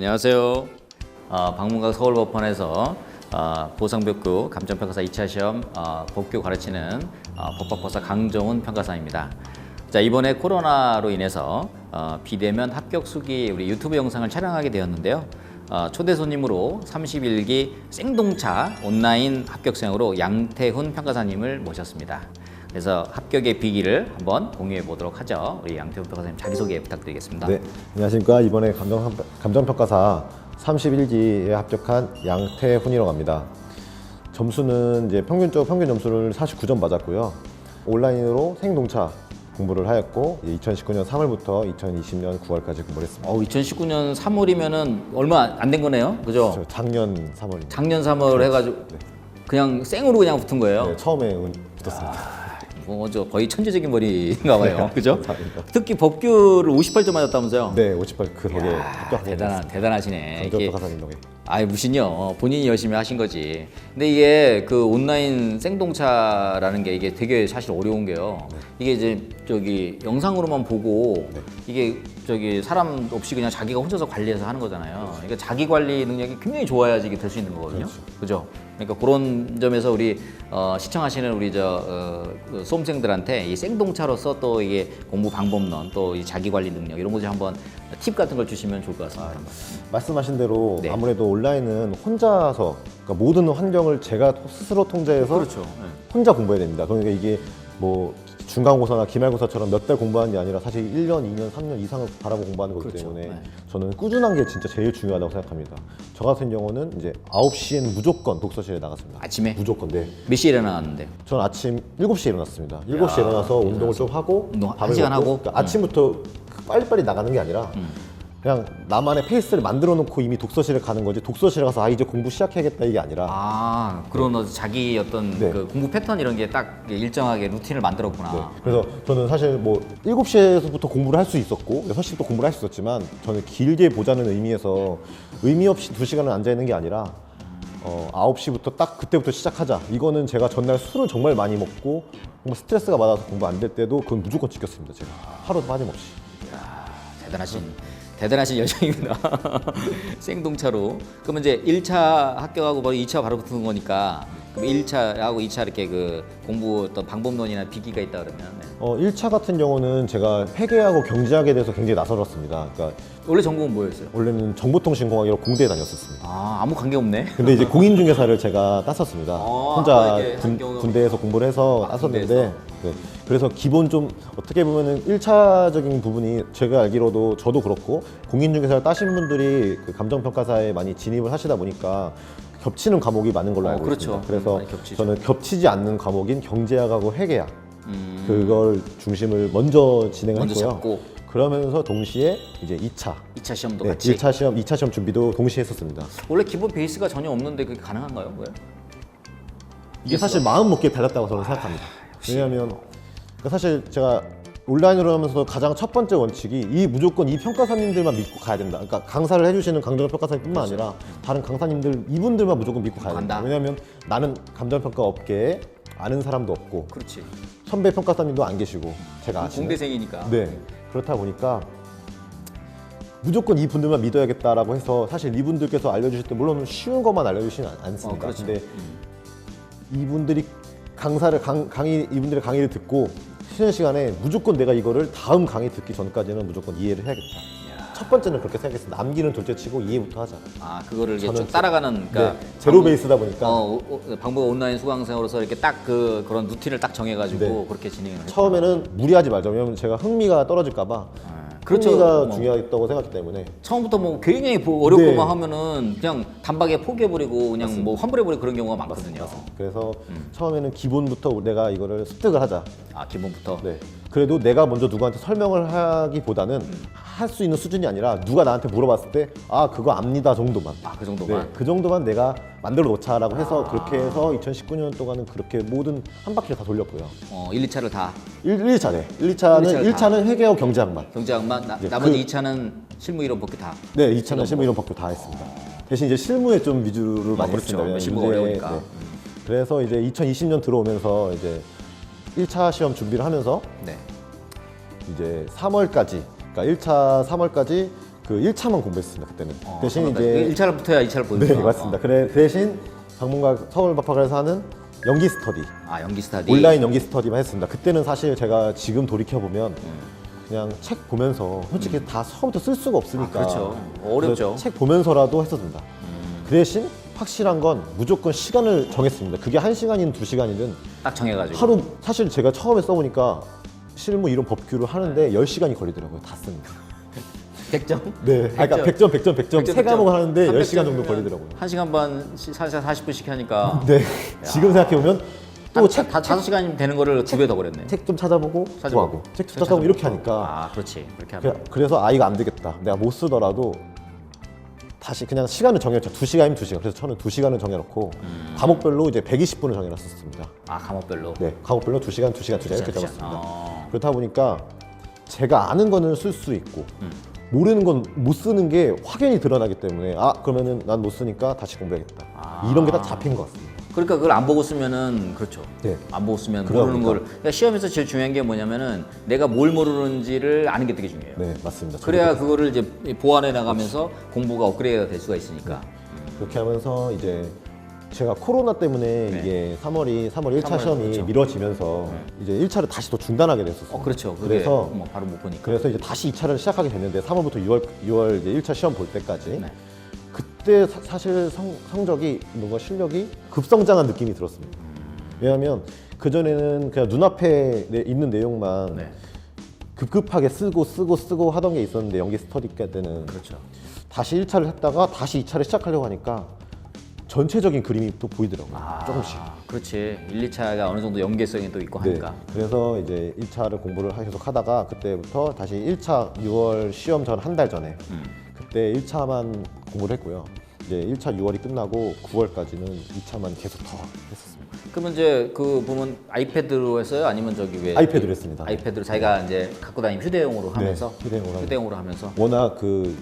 안녕하세요. 방문각 서울법원에서 보상벽구 감정평가사 2차 시험 법규 가르치는 법학박사 강정훈 평가사입니다. 자, 이번에 코로나로 인해서 비대면 합격 수기 우리 유튜브 영상을 촬영하게 되었는데요. 초대 손님으로 31기 생동차 온라인 합격생으로 양태훈 평가사님을 모셨습니다. 그래서 합격의 비기를 한번 공유해 보도록 하죠. 우리 양태훈 평가사님 자기소개 부탁드리겠습니다. 네, 안녕하십니까. 이번에 감정평가사 31기에 합격한 양태훈이라고 합니다. 점수는 이제 평균 점수를 49점 맞았고요. 온라인으로 생동차 공부를 하였고 2019년 3월부터 2020년 9월까지 공부를 했습니다. 2019년 3월이면은 얼마 안 된 거네요, 그죠? 그렇죠. 작년 3월. 작년 3월 해가지고 네. 그냥 생으로 그냥 붙은 거예요. 네, 처음에 붙었습니다. 저 거의 천재적인 머리인가 봐요, 그죠? 감사합니다. 특히 법규를 58점 맞았다면서요? 네, 58 그 덕에 합격하게 됐습니다. 대단하시네. 감정평가사님 덕에. 무신요. 본인이 열심히 하신 거지. 근데 이게 그 온라인 생동차라는 게 이게 되게 사실 어려운 게요. 이게 이제 저기 영상으로만 보고 이게 사람 없이 그냥 자기가 혼자서 관리해서 하는 거잖아요. 그러니까 자기 관리 능력이 굉장히 좋아야지 이게 될 수 있는 거거든요. 그죠? 그러니까 그런 점에서 우리 시청하시는 우리 그 수험생들한테 이 생동차로서 또 이게 공부 방법론 또 이 자기 관리 능력 이런 거 좀 한번 팁 같은 걸 주시면 좋을 것 같습니다. 말씀하신 대로 네. 아무래도 온라인은 혼자서 그러니까 모든 환경을 제가 스스로 통제해서 그렇죠. 혼자 공부해야 됩니다. 그러니까 이게 뭐 중간고사나 기말고사처럼 몇 달 공부하는 게 아니라 사실 1년, 2년, 3년 이상을 바라고 공부하는 거기 그렇죠. 때문에 네. 저는 꾸준한 게 진짜 제일 중요하다고 생각합니다. 저 같은 경우는 이제 9시에는 무조건 독서실에 나갔습니다. 아침에? 무조건, 네. 몇 시에 일어나는데? 저는 아침 7시에 일어났습니다. 7시에 일어나서 운동을 좀 하고 운동 밥을 1시간 먹고, 하고? 그러니까 아침부터 빨리빨리 나가는 게 아니라 그냥 나만의 페이스를 만들어 놓고 이미 독서실에 가는 거지 독서실에 가서 이제 공부 시작해야겠다 이게 아니라 그런 자기 어떤 네. 그 공부 패턴 이런 게 딱 일정하게 루틴을 만들었구나. 네. 그래서 저는 사실 뭐 7시에서부터 공부를 할 수 있었고 6시부터 공부를 할 수 있었지만 저는 길게 보자는 의미에서 의미 없이 2시간을 앉아 있는 게 아니라 9시부터 딱 그때부터 시작하자. 이거는 제가 전날 술을 정말 많이 먹고 정말 스트레스가 받아서 공부 안 될 때도 그건 무조건 지켰습니다. 제가 하루도 빠짐없이. 대단하신 여정입니다. 생동차로. 그러면 이제 1차 합격하고 바로 2차 바로 붙는 거니까 그럼 1차하고 2차 이렇게 그 공부 어떤 방법론이나 비기가 있다 그러면 1차 같은 경우는 제가 회계하고 경제학에 대해서 굉장히 나서렀습니다. 그러니까 원래 전공은 뭐였어요? 원래는 정보통신공학이라고 공대에 다녔었습니다. 아무 관계 없네. 근데 이제 공인중개사를 제가 땄었습니다. 혼자 이게 학교- 군대에서 공부를 해서 땄었는데 군대에서? 네. 그래서 기본 좀 어떻게 보면은 1차적인 부분이 제가 알기로도 저도 그렇고 공인중개사를 따신 분들이 그 감정평가사에 많이 진입을 하시다 보니까 겹치는 과목이 많은 걸로 알고 그렇죠. 있습니다. 그래서 많이 겹치죠. 저는 겹치지 않는 과목인 경제학하고 회계학 그걸 중심을 먼저 진행을 먼저 했고요. 잡고 그러면서 동시에 이제 2차 2차 시험도 네, 같이. 2차 시험 준비도 동시에 했었습니다. 원래 기본 베이스가 전혀 없는데 그게 가능한가요? 뭐예요? 이게 사실 마음 먹기에 달렸다고 저는 생각합니다. 왜냐하면 그러니까 사실 제가 온라인으로 하면서 가장 첫 번째 원칙이 무조건 이 평가사님들만 믿고 가야 된다. 그러니까 강사를 해주시는 감정평가사님뿐만 아니라 다른 강사님들 이분들만 무조건 믿고 가야 된다. 간다. 왜냐하면 나는 감정평가 업계에 아는 사람도 없고 그렇지. 선배 평가사님도 안 계시고 제가 아시는 공대생이니까. 네. 그렇다 보니까 무조건 이분들만 믿어야겠다라고 해서 사실 이분들께서 알려주실 때 물론 쉬운 것만 알려주시진 않습니다. 그렇죠. 근데 이분들이 이분들의 강의를 듣고 쉬는 시간에 무조건 내가 이거를 다음 강의 듣기 전까지는 무조건 이해를 해야겠다. 첫 번째는 그렇게 생각했습니다. 남기는 둘째 치고 이해부터 하자. 그거를 이렇게 저는 쭉 따라가는 그러니까 네, 제로 베이스다 보니까 방법 온라인 수강생으로서 이렇게 딱 그런 루틴을 딱 정해가지고 네. 그렇게 진행을 했죠. 처음에는 무리하지 말자. 왜냐면 제가 흥미가 떨어질까봐 그렇죠. 흥미가 뭐. 중요했다고 생각했기 때문에 처음부터 뭐 굉장히 어렵고만 네. 하면은 그냥 단박에 포기해버리고 그냥 뭐 환불해버리고 그런 경우가 많거든요. 그래서 처음에는 기본부터 내가 이거를 습득을 하자. 기본부터. 네. 그래도 내가 먼저 누구한테 설명을 하기보다는 할 수 있는 수준이 아니라 누가 나한테 물어봤을 때 그거 압니다 정도만. 그 정도만. 네, 그 정도만 내가 만들어 놓자라고 해서 그렇게 해서 2019년 동안은 그렇게 모든 한 바퀴를 다 돌렸고요. 1, 2차를 다 1차네. 1차는 회계하고 경제학만. 경제학만 네, 나머지 2차는 실무 이론 법규 다. 네, 2차는 실무 이론 법규 다 했습니다. 대신 이제 실무에 좀 위주를 많이 그렇죠. 했습니다. 왜냐면 실무가 어려우니까. 그래서 이제 2020년 들어오면서 이제 1차 시험 준비를 하면서 네. 이제 3월까지, 그러니까 1차 3월까지 그 1차만 공부했습니다 그때는. 대신 그러니까 이제 1차를 붙어야 2차를 보는 네 거. 맞습니다. 그래 대신 방문각 서울법학원에서 하는 연기 스터디, 연기 스타디. 온라인 연기 스터디만 했습니다. 그때는 사실 제가 지금 돌이켜 보면 그냥 책 보면서 솔직히 다 처음부터 쓸 수가 없으니까 그렇죠. 어렵죠. 그래서 책 보면서라도 했었습니다. 그 대신 확실한 건 무조건 시간을 정했습니다. 그게 1시간이든 2시간이든 딱 정해가지고. 하루 사실 제가 처음에 써보니까 실무 이런 법규를 하는데 10시간이 걸리더라고요. 다 씁니다. 100점? 네. 그러니까 100점 세 과목을 하는데 10시간 정도 300점이면 걸리더라고요. 1시간 반, 40분씩 하니까. 네. 지금 생각해보면 또 책, 다 5시간이면 되는 거를 2배 더 걸렸네. 책 좀 찾아보고 구하고 책 좀 찾아보고 이렇게 하니까 그렇지. 그렇게 하면. 그래서 이거 안 되겠다. 내가 못 쓰더라도 다시 그냥 시간을 정해놓자. 2시간이면 2시간. 그래서 저는 2시간을 정해놓고 과목별로 이제 120분을 정해놨었습니다. 과목별로. 네, 과목별로 2시간 이렇게 2시간. 적었습니다. 그렇다 보니까 제가 아는 거는 쓸 수 있고 모르는 건 못 쓰는 게 확연히 드러나기 때문에 그러면은 난 못 쓰니까 다시 공부해야겠다. 이런 게 딱 잡힌 것 같습니다. 그러니까 그걸 안 보고 쓰면은 그렇죠. 네. 안 보고 쓰면 그러다 모르는 보니까. 걸. 그러니까 시험에서 제일 중요한 게 뭐냐면은 내가 뭘 모르는지를 아는 게 되게 중요해요. 네, 맞습니다. 그래야 그거를 이제 보완해 나가면서 공부가 업그레이드가 될 수가 있으니까. 그렇게 하면서 이제 제가 코로나 때문에 이게 3월 1차 3월, 시험이 그렇죠. 미뤄지면서 이제 1차를 다시 또 중단하게 됐었어요. 그렇죠. 그게 그래서 뭐 바로 못 보니까. 그래서 이제 다시 2차를 시작하게 됐는데 3월부터 6월 이제 1차 시험 볼 때까지 네. 그때 사실 성적이 뭔가 실력이 급성장한 느낌이 들었습니다. 왜냐하면 그 전에는 그냥 눈앞에 있는 내용만 네. 급급하게 쓰고 하던 게 있었는데 연기 스터디 때는 그렇죠. 다시 1차를 했다가 다시 2차를 시작하려고 하니까 전체적인 그림이 또 보이더라고요. 조금씩. 그렇지. 1, 2차가 어느 정도 연계성이 또 있고 네. 하니까. 그래서 이제 1차를 공부를 계속 하다가 그때부터 다시 1차 6월 시험 전 한 달 전에 그때 1차만 공부를 했고요. 이제 1차 6월이 끝나고 9월까지는 2차만 계속 더 했었습니다. 그러면 이제 그 보면 아이패드로 했어요? 아니면 저기 왜 아이패드로 했습니다. 아이패드로 자기가 이제 갖고 다니는 휴대용으로 하면서 휴대용으로 하면서 워낙 그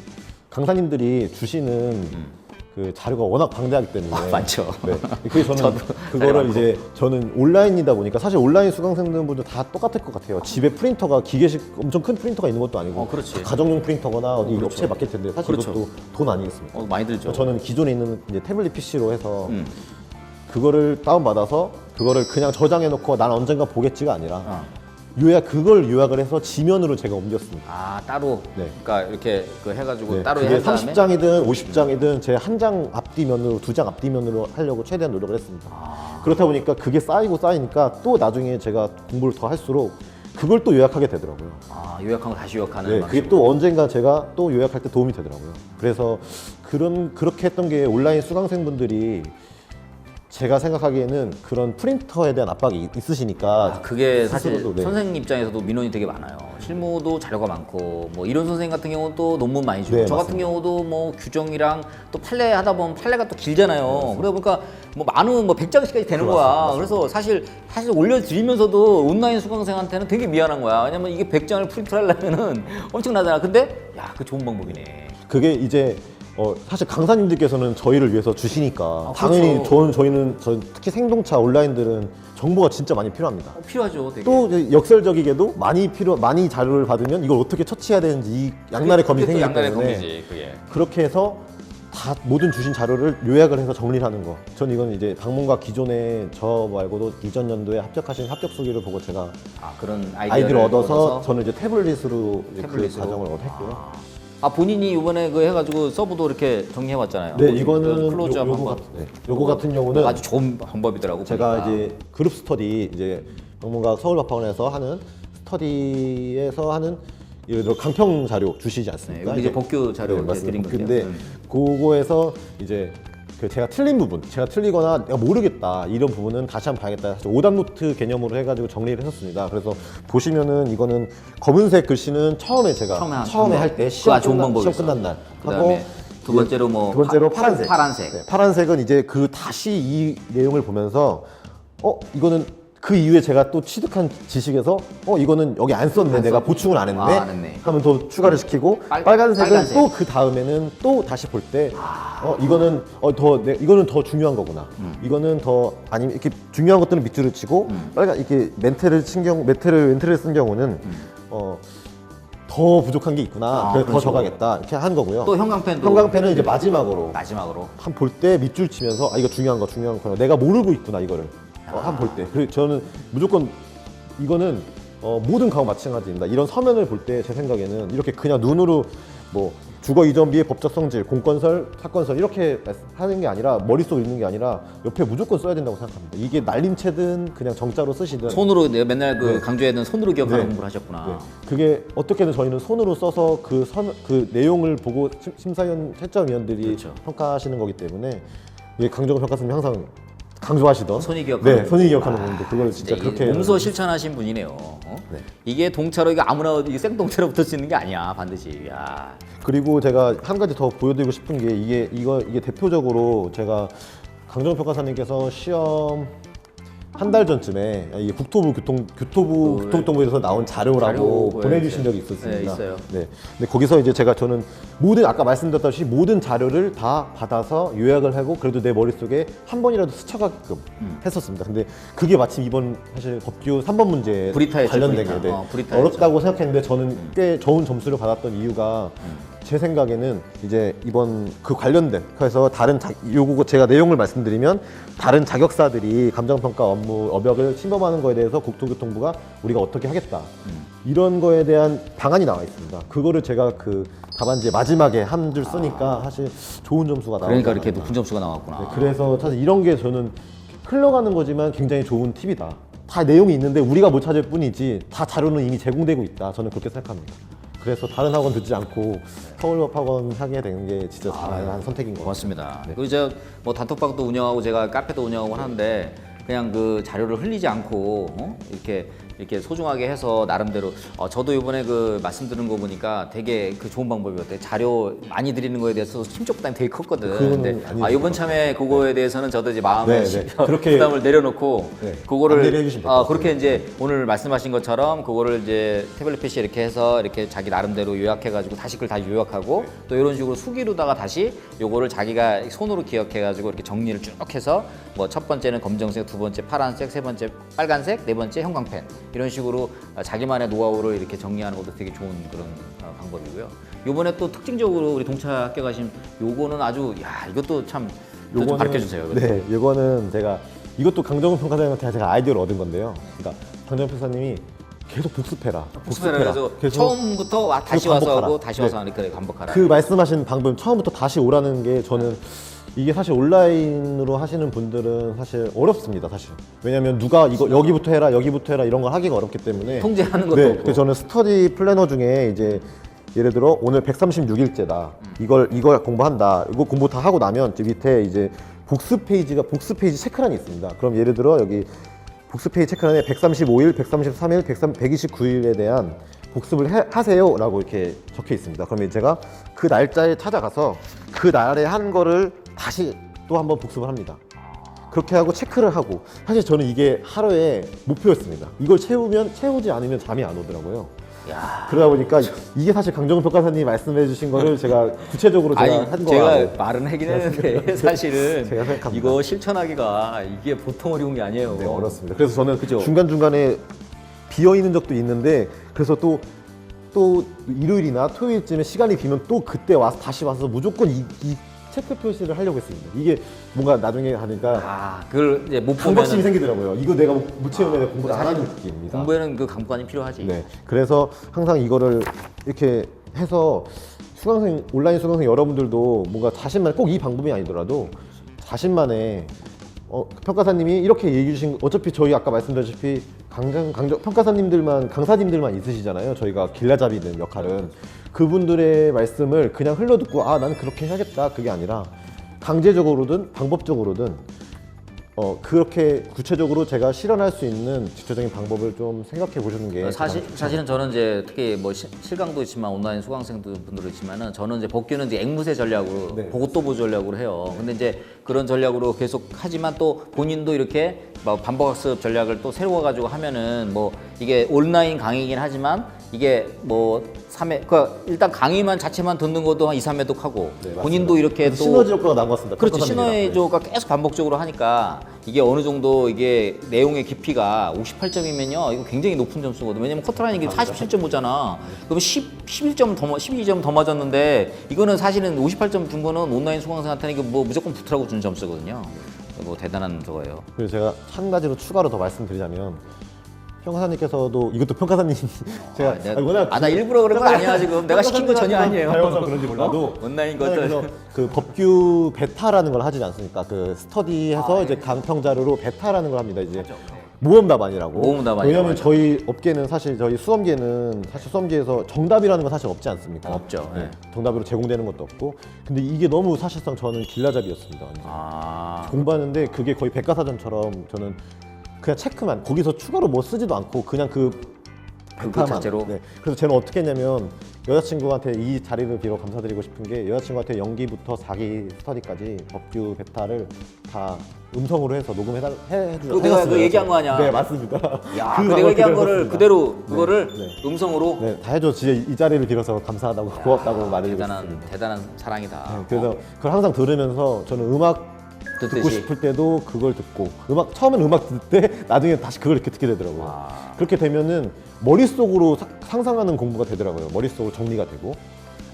강사님들이 주시는 그 자료가 워낙 방대하기 때문에 많죠. 네. 그래서 저는 그거를 이제 저는 온라인이다 보니까 사실 온라인 수강생분들 다 똑같을 것 같아요. 집에 프린터가 기계식 엄청 큰 프린터가 있는 것도 아니고 그렇지. 다 가정용 프린터거나 어디 그렇죠. 업체에 맡길 텐데 사실 그렇죠. 이것도 돈 아니겠습니까? 많이 들죠. 저는 기존에 있는 이제 태블릿 PC로 해서 그거를 다운받아서 그거를 그냥 저장해 놓고 난 언젠가 보겠지가 아니라 그걸 요약을 해서 지면으로 제가 옮겼습니다. 따로. 네. 그러니까 이렇게 그 해가지고 네, 따로 그게 한 다음에 30장이든 50장이든 제 한 장 앞뒤면으로 2장 앞뒤면으로 하려고 최대한 노력을 했습니다. 그렇다 보니까 그게 쌓이니까 또 나중에 제가 공부를 더 할수록 그걸 또 요약하게 되더라고요. 요약한 거 다시 요약하는. 네, 그게 또 언젠가 제가 또 요약할 때 도움이 되더라고요. 그래서 그렇게 했던 게 온라인 수강생분들이 제가 생각하기에는 그런 프린터에 대한 압박이 있으시니까 그게 사실 스스로도, 네. 선생님 입장에서도 민원이 되게 많아요. 실무도 자료가 많고 뭐 이런 선생님 같은 경우는 또 논문 많이 주고 네, 저 같은 맞습니다. 경우도 뭐 규정이랑 또 판례 하다 보면 판례가 또 길잖아요. 그러다 보니까 뭐 많은 뭐 100장씩까지 되는 거야. 맞습니다. 그래서 사실 올려드리면서도 온라인 수강생한테는 되게 미안한 거야. 왜냐면 이게 100장을 프린트를 하려면은 엄청나잖아. 근데 그 좋은 방법이네. 그게 이제 사실 강사님들께서는 저희를 위해서 주시니까 당연히 그렇죠. 저희는 특히 생동차 온라인들은 정보가 진짜 많이 필요합니다. 필요하죠, 되게. 또 이제 역설적이게도 많이 자료를 받으면 이걸 어떻게 처치해야 되는지 이 양날의 검이 그게 또 생기기 양날의 때문에 검이지, 그게. 그렇게 해서 다 모든 주신 자료를 요약을 해서 정리를 하는 거. 전 이건 이제 방문가 기존에 저 말고도 이전 연도에 합격하신 합격 수기를 보고 제가 그런 아이디어를 얻어서 저는 이제 태블릿으로 이제 그 태블릿으로? 과정을 했고요. 본인이 이번에 그 해가지고 서브도 이렇게 정리해왔잖아요. 네, 이거는 클로즈업 한번. 요거 같은 경우는 아주 좋은 방법이더라고. 제가 보니까. 이제 그룹 스터디 이제 방문가 서울법학원에서 하는 스터디에서 하는 예를 들어 강평 자료 주시지 않습니까? 여기 이제 복교 자료 이제 맞습니다. 드린 복교인데 건데요. 그거에서 이제 제가 틀린 부분, 제가 틀리거나 내가 모르겠다 이런 부분은 다시 한번 봐야겠다. 사실 오답 노트 개념으로 해가지고 정리를 했었습니다. 그래서 보시면은 이거는 검은색 글씨는 처음에 제가 처음에 할 때 시험 좋은 방법이었어. 시험 끝난 날 그다음에 두 번째로 뭐 두 번째로 파란색. 파란색. 네, 파란색은 이제 그 다시 이 내용을 보면서 이거는 그 이후에 제가 또 취득한 지식에서 이거는 여기 안 썼네, 내가 보충을 안 했네, 안 했네. 하면 더 추가를 시키고 빨간색은 또 그 다음에는 또 다시 볼 때 이거는 이거는 더 중요한 거구나. 이거는 더 아니면 이렇게 중요한 것들은 밑줄을 치고 빨간 이렇게 멘트를 쓴 경우는 더 더 부족한 게 있구나. 그래서 더 그렇죠. 적하겠다. 이렇게 한 거고요. 또 형광펜도 형광펜은 이제 마지막으로 마지막으로. 한 볼 때 밑줄 치면서 아 이거 중요한 거 내가 모르고 있구나 이거를 한 볼 때. 그리고 저는 무조건 이거는 모든 과목 마찬가지입니다. 이런 서면을 볼 때 제 생각에는 이렇게 그냥 눈으로 뭐 주거 이전비의 법적 성질, 공건설, 사건설 이렇게 하는 게 아니라 머릿속에 있는 게 아니라 옆에 무조건 써야 된다고 생각합니다. 이게 날림체든 그냥 정자로 쓰시든 손으로 내가 맨날 그 네. 강조했던 손으로 기억하는 네. 공부를 하셨구나. 네. 그게 어떻게든 저희는 손으로 써서 그 내용을 보고 심사위원 채점위원들이 그렇죠. 평가하시는 거기 때문에 예, 강정호 평가선생님 항상 강조하시던 손이 기억하는 네, 손이 기억하는 건데 그걸 진짜 이게 그렇게 몸소 실천하신 분이네요. 네. 이게 동차로 이게 아무나 이게 생동차로 붙을 수 있는 게 아니야 반드시. 야. 그리고 제가 한 가지 더 보여드리고 싶은 게 이게 대표적으로 제가 강정호 평가사님께서 시험 한 달 전쯤에 이게 교통정보에서 나온 자료라고 자료 보내주신 보여주세요. 적이 있었습니다. 네, 있어요. 네. 근데 거기서 이제 저는 아까 말씀드렸다시피 모든 자료를 다 받아서 요약을 하고 그래도 내 머릿속에 한 번이라도 스쳐가게끔 했었습니다. 근데 그게 마침 이번 사실 법규 3번 문제에 브리타였죠, 관련된 브리타. 게 브리타였죠. 어렵다고 생각했는데 저는 꽤 좋은 점수를 받았던 이유가 제 생각에는 이제 이번 그 관련된 그래서 요거 제가 내용을 말씀드리면 다른 자격사들이 감정평가 업무 업역을 침범하는 거에 대해서 국토교통부가 우리가 어떻게 하겠다 이런 거에 대한 방안이 나와 있습니다. 그거를 제가 그 답안지의 마지막에 한 줄 쓰니까 사실 좋은 점수가 나왔다. 그러니까 이렇게 높은 점수가 나왔구나. 네, 그래서 사실 이런 게 저는 흘러가는 거지만 굉장히 좋은 팁이다. 다 내용이 있는데 우리가 못 찾을 뿐이지 다 자료는 이미 제공되고 있다. 저는 그렇게 생각합니다. 그래서 다른 학원 듣지 않고 서울법학원 하게 된 게 진짜 잘한 선택인 것 같아요. 고맙습니다. 그리고 이제 뭐 단톡방도 운영하고 제가 카페도 운영하고 하는데 그냥 그 자료를 흘리지 않고 이렇게 소중하게 해서 나름대로 저도 이번에 그 말씀드린 거 보니까 되게 그 좋은 방법이 같아요. 자료 많이 드리는 거에 대해서 심적 부담이 되게 컸거든. 그거는 근데 아니죠. 이번 참에 그거에 대해서는 저도 이제 마음의 네, 네. 그렇게 부담을 내려놓고 네, 그거를 안내를 해주시면 될것 같아요. 그렇게 이제 오늘 말씀하신 것처럼 그거를 이제 태블릿 PC 이렇게 해서 이렇게 자기 나름대로 요약해가지고 다시 그걸 다 요약하고 또 이런 식으로 수기로다가 다시 요거를 자기가 손으로 기억해가지고 이렇게 정리를 쭉 해서 뭐 첫 번째는 검정색, 두 번째 파란색, 세 번째 빨간색, 네 번째 형광펜 이런 식으로 자기만의 노하우를 이렇게 정리하는 것도 되게 좋은 그런 방법이고요. 요번에 또 특징적으로 우리 동차 합격하신 요거는 아주 이것도 참 좀 가르쳐 주세요. 네, 이거는 이것도 강정훈 평가사님한테 제가 아이디어를 얻은 건데요. 그러니까 강정훈 평가사님이 계속 복습해라. 그래서 계속 처음부터 다시 와서 반복하라. 하고 다시 와서 이렇게 반복하라. 그 말씀하신 방금 처음부터 다시 오라는 게 저는 이게 사실 온라인으로 하시는 분들은 사실 어렵습니다, 사실. 왜냐면 누가 이거 여기부터 해라 이런 걸 하기가 어렵기 때문에 통제하는 것도 네, 없고. 그래서 저는 스터디 플래너 중에 이제 예를 들어 오늘 136일째다. 이걸 공부한다. 이거 공부 다 하고 나면 밑에 이제 복습 페이지 체크란이 있습니다. 그럼 예를 들어 여기 복습 페이지 체크란에 135일, 133일, 129일에 대한 복습을 하세요 라고 이렇게 적혀 있습니다. 그러면 제가 그 날짜에 찾아가서 그 날에 한 거를 다시 또 한번 복습을 합니다. 그렇게 하고 체크를 하고 사실 저는 이게 하루의 목표였습니다. 이걸 채우지 않으면 잠이 안 오더라고요. 야. 그러다 보니까 이게 사실 강정훈 평가사님이 말씀해 주신 거를 제가 구체적으로 제가 한 거예요. 제가 말은 하긴 했는데 사실은 제가 생각합니다. 이거 실천하기가 이게 보통 어려운 게 아니에요. 네, 어렵습니다. 그래서 저는 그죠? 중간중간에 비어 있는 적도 있는데 그래서 또 일요일이나 토요일쯤에 시간이 비면 또 그때 다시 와서 무조건 이 체크 표시를 하려고 했습니다. 이게 뭔가 나중에 하니까 그걸 이제 못 강박심이 보면은 생기더라고요. 이거 내가 못 채우면 공부를 안 하는 느낌입니다. 공부에는 그 감관이 필요하지. 네, 그래서 항상 이거를 이렇게 해서 온라인 수강생 여러분들도 뭔가 꼭 이 방법이 아니더라도 자신만의 평가사님이 이렇게 얘기해 주신 어차피 저희 아까 말씀드렸다시피 강사님들만 있으시잖아요. 저희가 길라잡이는 역할은 그분들의 말씀을 그냥 흘려듣고 나는 그렇게 해야겠다 그게 아니라 강제적으로든 방법적으로든 그렇게 구체적으로 제가 실현할 수 있는 직접적인 방법을 좀 생각해 보시는 게 사실은 저는 이제 특히 뭐 실강도 있지만 온라인 수강생분들도 있지만은 저는 이제 복귀는 이제 앵무새 전략으로 네. 보고 또 보 전략으로 해요. 근데 이제 그런 전략으로 계속 하지만 또 본인도 이렇게 뭐 반복학습 전략을 또 새로 가지고 하면은 뭐 이게 온라인 강의이긴 하지만 이게 뭐 3회 그러니까 일단 강의만 자체만 듣는 것도 한 2, 3회독 하고 네, 맞습니다. 본인도 이렇게 또 시너지 효과가 나온 것 같습니다. 그렇죠. 평가사님이랑. 시너지 효과가 계속 반복적으로 하니까 이게 어느 정도 이게 내용의 깊이가 58점이면요. 이거 굉장히 높은 점수거든요. 왜냐면 커트라인이 47.5잖아. 그러면 11점 더 12점 더 맞았는데 이거는 사실은 58점 준 거는 온라인 수강생한테는 이거 뭐 무조건 붙으라고 준 점수거든요. 뭐 대단한 저거예요. 그리고 제가 한 가지로 추가로 더 말씀드리자면 평가사님께서도 이것도 평가사님 제가 나 일부러 그런 거 아니야 지금. 내가 시킨 거 전혀 아니에요. 배워서 그런지 몰라도 온라인 그래서 것들. 그 법규 베타라는 걸 하지 않습니까? 그 스터디해서 이제 강평 자료로 베타라는 걸 합니다. 이제 모험 답안이라고. 모험 답안이라고 왜냐하면 하죠. 저희 업계는 사실 저희 수험계는 사실 수험계에서 정답이라는 건 사실 없지 않습니까? 없죠. 네. 정답으로 제공되는 것도 없고. 근데 이게 너무 사실상 저는 길라잡이였습니다. 완전. 아. 공부하는데 그게 거의 백과사전처럼 저는 그냥 체크만 거기서 추가로 뭐 쓰지도 않고 그냥 그 그 베타만. 자체로? 네. 그래서 저는 어떻게 했냐면 여자친구한테 이 자리를 빌어 감사드리고 싶은 게 여자친구한테 연기부터 4기 스터디까지 법규 베타를 다 음성으로 해서 녹음해주고 그거 내가 그 얘기한 거 아니야? 네 맞습니다. 야, 그 내가 얘기한 그대로 거를 했습니다. 그대로 그거를 네. 음성으로 네, 다 해줘. 진짜 이 자리를 빌어서 감사하다고 고맙다고 말해주고 싶습니다. 대단한 사랑이다. 네, 그래서 그걸 항상 들으면서 저는 음악 듣고 듣듯이. 싶을 때도 그걸 듣고 처음엔 음악 듣을 때 나중에 다시 그걸 이렇게 듣게 되더라고요. 그렇게 되면은 머릿속으로 상상하는 공부가 되더라고요. 머릿속으로 정리가 되고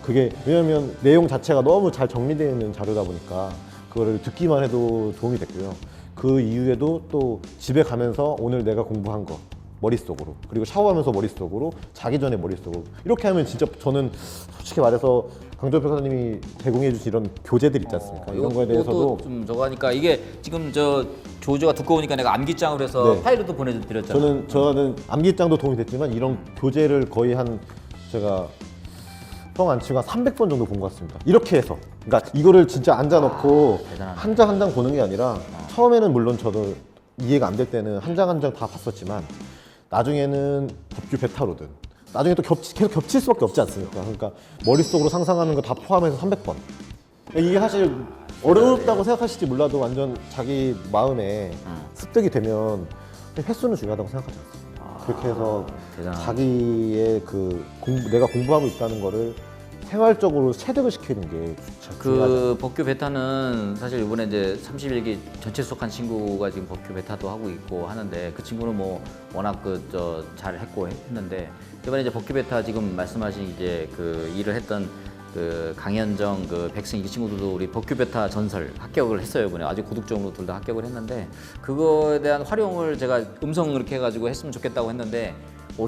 그게 왜냐면 내용 자체가 너무 잘 정리되어 있는 자료다 보니까 그거를 듣기만 해도 도움이 됐고요. 그 이후에도 또 집에 가면서 오늘 내가 공부한 거 머릿속으로 그리고 샤워하면서 머릿속으로 자기 전에 머릿속으로 이렇게 하면 진짜 저는 솔직히 말해서 강조 변호사님이 제공해 주신 이런 교재들 있지 않습니까? 이런 거에 대해서도 좀 저거 하니까 이게 지금 저 조조가 두꺼우니까 내가 암기장으로 해서 네. 파일도 보내드렸잖아. 저는 암기장도 도움이 됐지만 이런 교재를 거의 한 제가 뻥 안 치고 한 300번 정도 본 것 같습니다. 이렇게 해서 그러니까 이거를 진짜 앉아놓고 대단하네. 한 장 한 장 보는 게 아니라 처음에는 물론 저도 이해가 안 될 때는 한 장 한 장 다 봤었지만 나중에는 법규 베타로든 나중에 또 계속 겹칠 수밖에 없지 않습니까? 그러니까 머릿속으로 상상하는 거 다 포함해서 300번. 이게 사실 어렵다고 생각하실지 몰라도 완전 자기 마음에 습득이 되면 횟수는 중요하다고 생각하지 않습니다. 그렇게 해서 대단하네. 자기의 그 내가 공부하고 있다는 거를 생활적으로 체득을 시키는 게 중요하죠. 그 법규 베타는 사실 이번에 이제 31기 전체 수속한 친구가 지금 법규 베타도 하고 있고 하는데 그 친구는 뭐 워낙 잘 했고 했는데 이번에 이제 법규 베타 지금 말씀하신 이제 그 일을 했던 그 강현정 그 백승 이 친구들도 우리 법규 베타 전설 합격을 했어요 이번에 아주 고득점으로 둘 다 합격을 했는데 그거에 대한 활용을 제가 음성 이렇게 해가지고 했으면 좋겠다고 했는데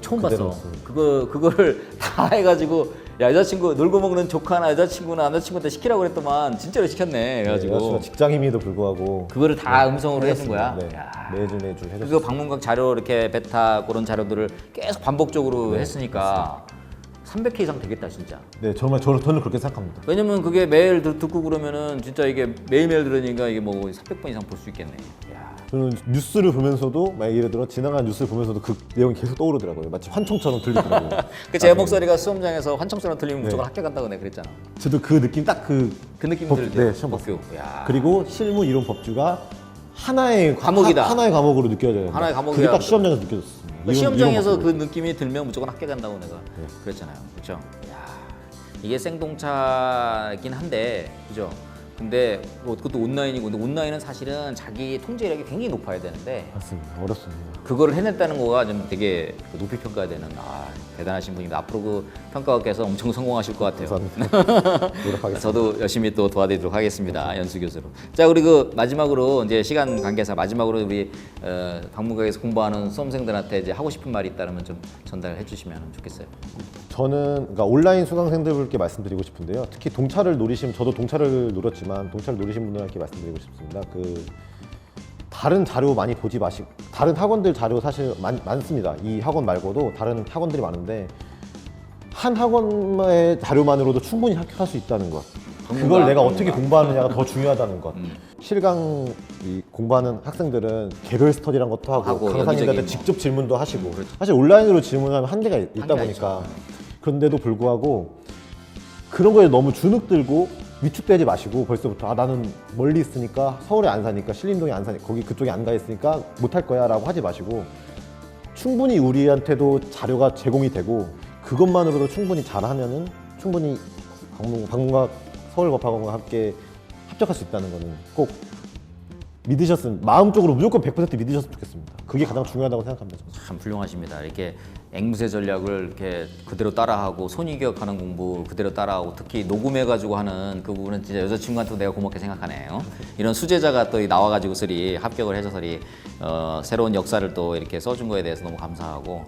처음 그대로 봤어. 없습니다. 그거를 다 해가지고 야 여자친구 놀고 먹는 조카나 여자친구나 남자친구한테 시키라고 그랬더만 진짜로 시켰네. 그래가지고 여자친구가 직장임에도 불구하고 그거를 다 음성으로 해준 거야. 네, 야. 매주 해줬어요. 그거 방문각 자료 이렇게 베타 그런 자료들을 계속 반복적으로 했으니까 300회 이상 되겠다 진짜. 네, 정말 저는 그렇게 생각합니다. 왜냐면 그게 매일 듣고 그러면은 진짜 이게 매일매일 들으니까 이게 뭐 300번 이상 볼 수 있겠네. 야. 저는 뉴스를 보면서도 만약 예를 들어 지나가는 뉴스를 보면서도 그 내용이 계속 떠오르더라고요. 마치 환청처럼 들리더라고요. 제 목소리가 수험장에서 환청처럼 들리면 네. 무조건 합격한다고 내가 그랬잖아. 저도 그 느낌 딱 그 그 느낌 법- 들죠. 네, 시험 법규. 야. 그리고 실무 이론 법규가 하나의 과목이다. 하나의 과목으로 느껴져요. 하나의 과목이야. 그게 딱 시험장에서 느껴졌어요. 그 시험장에서 그 느낌이 들면 무조건 합격한다고 내가 그랬잖아요. 그렇죠? 야, 이게 생동차긴 한데, 그죠? 근데 뭐 그것도 온라인이고, 근데 온라인은 사실은 자기 통제력이 굉장히 높아야 되는데 맞습니다. 어렵습니다. 그거를 해냈다는 거가 좀 되게 높이 평가되는 대단하신 분입니다. 앞으로 그 평가학에서 엄청 성공하실 것 같아요. 감사합니다. 노력하겠습니다. 저도 열심히 또 도와드리도록 하겠습니다. 연수 교수로. 자, 우리 그 마지막으로 이제 시간 관계상 마지막으로 우리 박물관에서 공부하는 수험생들한테 이제 하고 싶은 말이 있다면 좀 전달해 주시면 좋겠어요. 저는 그러니까 온라인 수강생들께 말씀드리고 싶은데요. 특히 동차를 노리시면 저도 동차를 노렸지만 동차를 노리신 분들께 말씀드리고 싶습니다. 그 다른 자료 많이 보지 마시고 다른 학원들 자료 사실 많습니다. 이 학원 말고도 다른 학원들이 많은데 한 학원의 자료만으로도 충분히 합격할 수 있다는 것. 그걸 내가 어떻게 공부하느냐가 더 중요하다는 것. 실강 공부하는 학생들은 개별 스터디란 것도 하고 강사님들한테 여기저기 뭐. 직접 질문도 하시고 사실 온라인으로 질문하면 한계가 있다 한계가 보니까 그런데도 불구하고 그런 거에 너무 주눅 들고 위축되지 마시고 벌써부터 아 나는 멀리 있으니까 서울에 안 사니까 신림동에 안 사니까 거기 그쪽에 안 가 있으니까 못할 거야 라고 하지 마시고 충분히 우리한테도 자료가 제공이 되고 그것만으로도 충분히 잘하면은 충분히 방문과 서울법학원과 함께 합격할 수 있다는 거는 꼭 믿으셨으면 마음적으로 무조건 100% 믿으셨으면 좋겠습니다. 그게 가장 중요하다고 생각합니다. 저는. 참 훌륭하십니다. 이렇게 앵무새 전략을 이렇게 그대로 따라하고 손익격하는 공부 그대로 따라하고 특히 녹음해가지고 하는 그 부분은 진짜 여자친구한테도 내가 고맙게 생각하네요. 이런 수제자가 또 나와가지고 서리 합격을 해서 서리 새로운 역사를 또 이렇게 써준 거에 대해서 너무 감사하고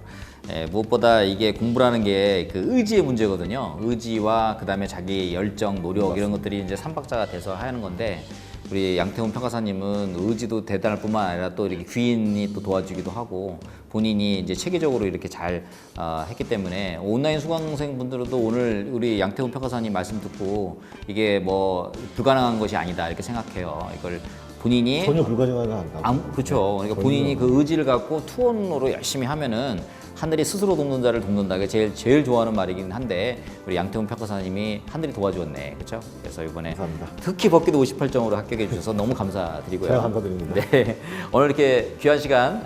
무엇보다 이게 공부라는 게 그 의지의 문제거든요. 의지와 그다음에 자기 열정, 노력 이런 것들이 이제 삼박자가 돼서 하는 건데 우리 양태훈 평가사님은 의지도 대단할 뿐만 아니라 또 이렇게 귀인이 또 도와주기도 하고 본인이 이제 체계적으로 이렇게 잘 했기 때문에 온라인 수강생 분들도 오늘 우리 양태훈 평가사님 말씀 듣고 이게 뭐 불가능한 것이 아니다 이렇게 생각해요. 이걸 본인이 전혀 불가능한 건 아니다. 그렇죠. 그러니까 본인이 그 의지를 갖고 투혼으로 열심히 하면은 하늘이 스스로 돕는 자를 돕는다. 그게 제일 좋아하는 말이긴 한데 우리 양태훈 평가사님이 하늘이 도와주었네. 그렇죠? 그래서 이번에 감사합니다. 특히 법기도 58점으로 합격해 주셔서 너무 감사드리고요. 제가 감사드립니다. 네. 오늘 이렇게 귀한 시간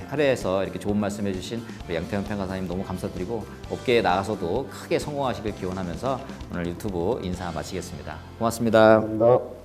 할애해서 이렇게 좋은 말씀 해주신 우리 양태훈 평가사님 너무 감사드리고 업계에 나가서도 크게 성공하시길 기원하면서 오늘 유튜브 인사 마치겠습니다. 고맙습니다. 감사합니다.